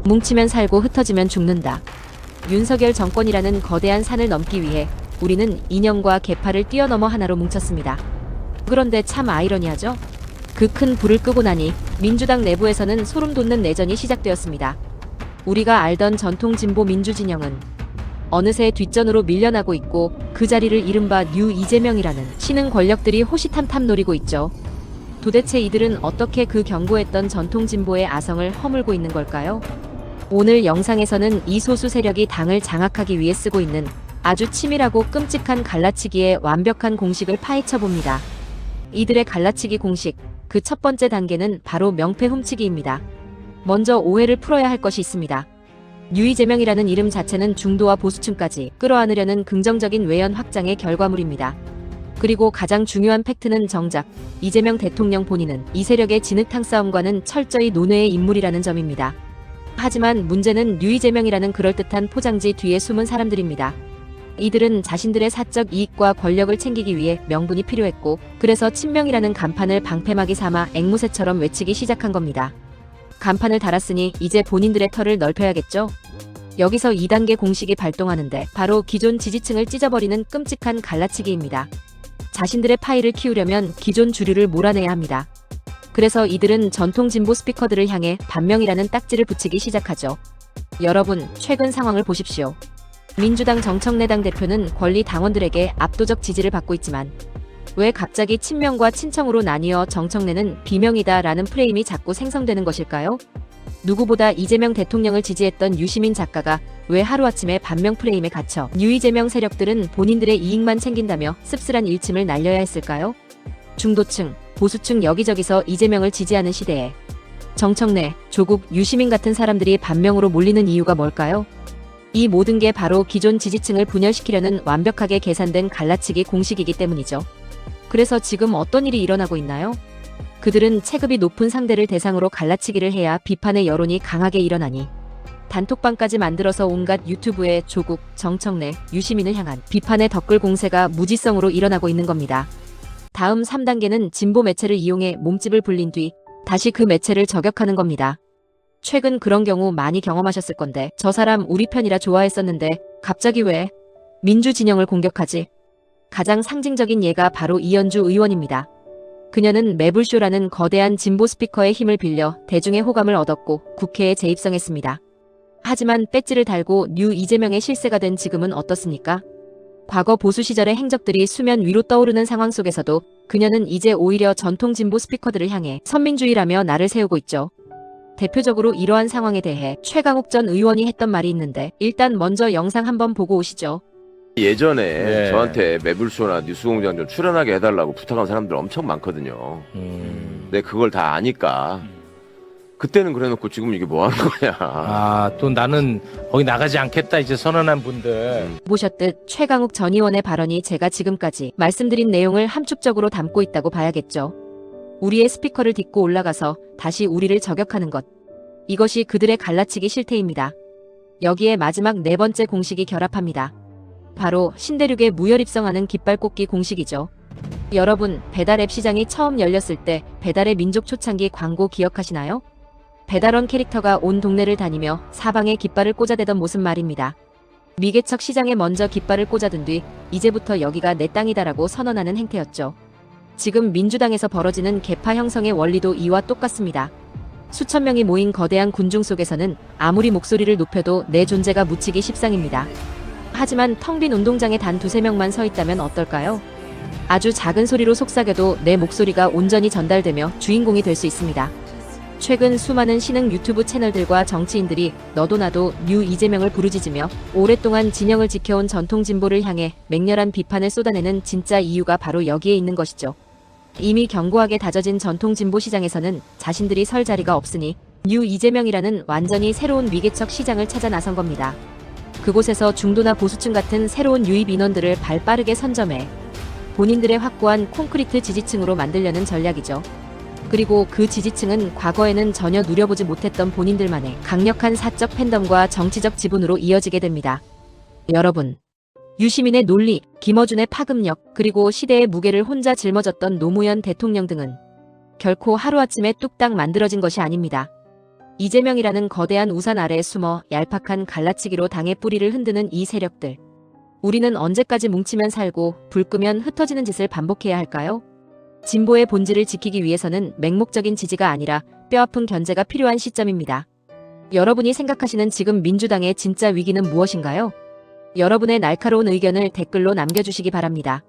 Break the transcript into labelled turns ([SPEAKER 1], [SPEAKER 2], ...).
[SPEAKER 1] 뭉치면 살고 흩어지면 죽는다. 윤석열 정권이라는 거대한 산을 넘기 위해 우리는 이념과 계파를 뛰어넘어 하나로 뭉쳤습니다. 그런데 참 아이러니하죠? 그 큰 불을 끄고 나니 민주당 내부에서는 소름 돋는 내전이 시작되었습니다. 우리가 알던 전통 진보 민주진영은 어느새 뒷전으로 밀려나고 있고 그 자리를 이른바 뉴 이재명이라는 신흥 권력들이 호시탐탐 노리고 있죠. 도대체 이들은 어떻게 그 견고했던 전통 진보의 아성을 허물고 있는 걸까요? 오늘 영상에서는 이 소수 세력이 당을 장악하기 위해 쓰고 있는 아주 치밀하고 끔찍한 갈라치기의 완벽한 공식을 파헤쳐봅니다. 이들의 갈라치기 공식, 그 첫 번째 단계는 바로 명패 훔치기입니다. 먼저 오해를 풀어야 할 것이 있습니다. 뉴 이재명이라는 이름 자체는 중도와 보수층까지 끌어안으려는 긍정적인 외연 확장의 결과물입니다. 그리고 가장 중요한 팩트는 정작 이재명 대통령 본인은 이 세력의 진흙탕 싸움과는 철저히 논외의 인물이라는 점입니다. 하지만 문제는 뉴 이재명이라는 그럴듯한 포장지 뒤에 숨은 사람들입니다. 이들은 자신들의 사적 이익과 권력을 챙기기 위해 명분이 필요했고, 그래서 친명이라는 간판을 방패막이 삼아 앵무새처럼 외치기 시작한 겁니다. 간판을 달았으니 이제 본인들의 털을 넓혀야겠죠? 여기서 2단계 공식이 발동하는데 바로 기존 지지층을 찢어버리는 끔찍한 갈라치기입니다. 자신들의 파이를 키우려면 기존 주류를 몰아내야 합니다. 그래서 이들은 전통 진보 스피커들을 향해 반명이라는 딱지를 붙이기 시작하죠. 여러분, 최근 상황을 보십시오. 민주당 정청래 당대표는 권리 당원들에게 압도적 지지를 받고 있지만 왜 갑자기 친명과 친청으로 나뉘어 정청래는 비명이다라는 프레임이 자꾸 생성되는 것일까요? 누구보다 이재명 대통령을 지지했던 유시민 작가가 왜 하루아침에 반명 프레임에 갇혀 뉴 이재명 세력들은 본인들의 이익만 챙긴다며 씁쓸한 일침을 날려야 했을까요? 중도층, 보수층 여기저기서 이재명을 지지하는 시대에 정청래, 조국, 유시민 같은 사람들이 반명으로 몰리는 이유가 뭘까요? 이 모든 게 바로 기존 지지층을 분열시키려는 완벽하게 계산된 갈라치기 공식이기 때문이죠. 그래서 지금 어떤 일이 일어나고 있나요? 그들은 체급이 높은 상대를 대상으로 갈라치기를 해야 비판의 여론이 강하게 일어나니 단톡방까지 만들어서 온갖 유튜브에 조국, 정청래, 유시민을 향한 비판의 덧글 공세가 무지성으로 일어나고 있는 겁니다. 다음 3단계는 진보 매체를 이용해 몸집을 불린 뒤 다시 그 매체를 저격하는 겁니다. 최근 그런 경우 많이 경험하셨을 건데, 저 사람 우리 편이라 좋아했었는데 갑자기 왜 민주 진영을 공격하지? 가장 상징적인 예가 바로 이현주 의원입니다. 그녀는 매불쇼라는 거대한 진보 스피커의 힘을 빌려 대중의 호감을 얻었고 국회에 재입성했습니다. 하지만 배지를 달고 뉴 이재명의 실세가 된 지금은 어떻습니까? 과거 보수 시절의 행적들이 수면 위로 떠오르는 상황 속에서도 그녀는 이제 오히려 전통 진보 스피커들을 향해 선민주의라며 날을 세우고 있죠. 대표적으로 이러한 상황에 대해 최강욱 전 의원이 했던 말이 있는데, 일단 먼저 영상 한번 보고 오시죠.
[SPEAKER 2] 예전에 저한테 매불쇼나 뉴스공장 좀 출연하게 해달라고 부탁한 사람들 엄청 많거든요. 근데 그걸 다 아니까 그때는 그래놓고 지금 이게 뭐 하는 거냐.
[SPEAKER 3] 아, 또 나는 거기 나가지 않겠다 이제 선언한 분들.
[SPEAKER 1] 보셨듯 최강욱 전 의원의 발언이 제가 지금까지 말씀드린 내용을 함축적으로 담고 있다고 봐야겠죠. 우리의 스피커를 딛고 올라가서 다시 우리를 저격하는 것. 이것이 그들의 갈라치기 실태입니다. 여기에 마지막 4번째 공식이 결합합니다. 바로 신대륙에 무혈 입성하는 깃발 꽂기 공식이죠. 여러분, 배달앱 시장이 처음 열렸을 때 배달의 민족 초창기 광고 기억하시나요? 배달원 캐릭터가 온 동네를 다니며 사방에 깃발을 꽂아대던 모습 말입니다. 미개척 시장에 먼저 깃발을 꽂아둔 뒤 이제부터 여기가 내 땅이다라고 선언하는 행태였죠. 지금 민주당에서 벌어지는 계파 형성의 원리도 이와 똑같습니다. 수천 명이 모인 거대한 군중 속에서는 아무리 목소리를 높여도 내 존재가 묻히기 십상입니다. 하지만 텅 빈 운동장에 단 2~3명만 서 있다면 어떨까요? 아주 작은 소리로 속삭여도 내 목소리가 온전히 전달되며 주인공이 될 수 있습니다. 최근 수많은 신흥 유튜브 채널들과 정치인들이 너도 나도 뉴 이재명을 부르짖으며 오랫동안 진영을 지켜온 전통 진보를 향해 맹렬한 비판을 쏟아내는 진짜 이유가 바로 여기에 있는 것이죠. 이미 견고하게 다져진 전통 진보 시장에서는 자신들이 설 자리가 없으니 뉴 이재명이라는 완전히 새로운 미개척 시장을 찾아 나선 겁니다. 그곳에서 중도나 보수층 같은 새로운 유입 인원들을 발 빠르게 선점해 본인들의 확고한 콘크리트 지지층으로 만들려는 전략이죠. 그리고 그 지지층은 과거에는 전혀 누려보지 못했던 본인들만의 강력한 사적 팬덤과 정치적 지분으로 이어지게 됩니다. 여러분, 유시민의 논리, 김어준의 파급력, 그리고 시대의 무게를 혼자 짊어졌던 노무현 대통령 등은 결코 하루아침에 뚝딱 만들어진 것이 아닙니다. 이재명이라는 거대한 우산 아래에 숨어 얄팍한 갈라치기로 당의 뿌리를 흔드는 이 세력들. 우리는 언제까지 뭉치면 살고 불 끄면 흩어지는 짓을 반복해야 할까요? 진보의 본질을 지키기 위해서는 맹목적인 지지가 아니라 뼈아픈 견제가 필요한 시점입니다. 여러분이 생각하시는 지금 민주당의 진짜 위기는 무엇인가요? 여러분의 날카로운 의견을 댓글로 남겨주시기 바랍니다.